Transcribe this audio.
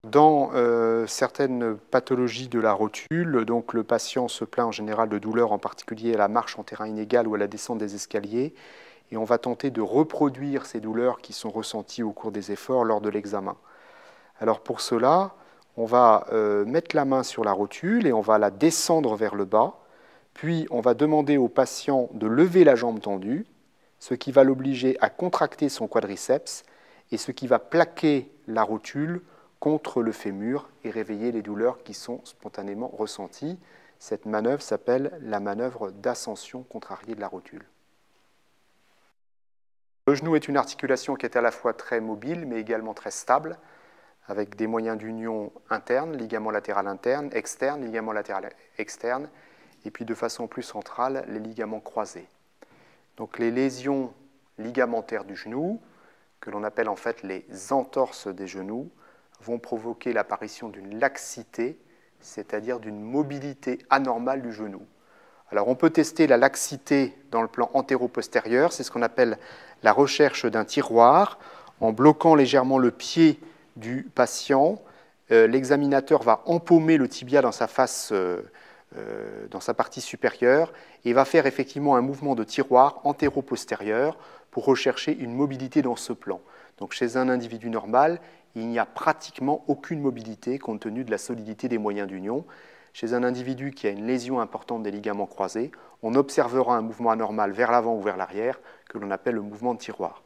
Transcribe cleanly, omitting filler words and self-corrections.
Dans certaines pathologies de la rotule, donc le patient se plaint en général de douleurs, en particulier à la marche en terrain inégal ou à la descente des escaliers, et on va tenter de reproduire ces douleurs qui sont ressenties au cours des efforts lors de l'examen. Alors pour cela, on va mettre la main sur la rotule et on va la descendre vers le bas, puis on va demander au patient de lever la jambe tendue, ce qui va l'obliger à contracter son quadriceps et ce qui va plaquer la rotule contre le fémur et réveiller les douleurs qui sont spontanément ressenties. Cette manœuvre s'appelle la manœuvre d'ascension contrariée de la rotule. Le genou est une articulation qui est à la fois très mobile mais également très stable, avec des moyens d'union internes, ligament latéral interne, externe, ligament latéral externe, et puis de façon plus centrale, les ligaments croisés. Donc les lésions ligamentaires du genou, que l'on appelle en fait les entorses des genoux, vont provoquer l'apparition d'une laxité, c'est-à-dire d'une mobilité anormale du genou. Alors on peut tester la laxité dans le plan antéro-postérieur, c'est ce qu'on appelle la recherche d'un tiroir. En bloquant légèrement le pied du patient, l'examinateur va empaumer le tibia dans sa face, dans sa partie supérieure, et va faire effectivement un mouvement de tiroir antéro-postérieur pour rechercher une mobilité dans ce plan. Donc chez un individu normal, il n'y a pratiquement aucune mobilité compte tenu de la solidité des moyens d'union. Chez un individu qui a une lésion importante des ligaments croisés, on observera un mouvement anormal vers l'avant ou vers l'arrière que l'on appelle le mouvement de tiroir.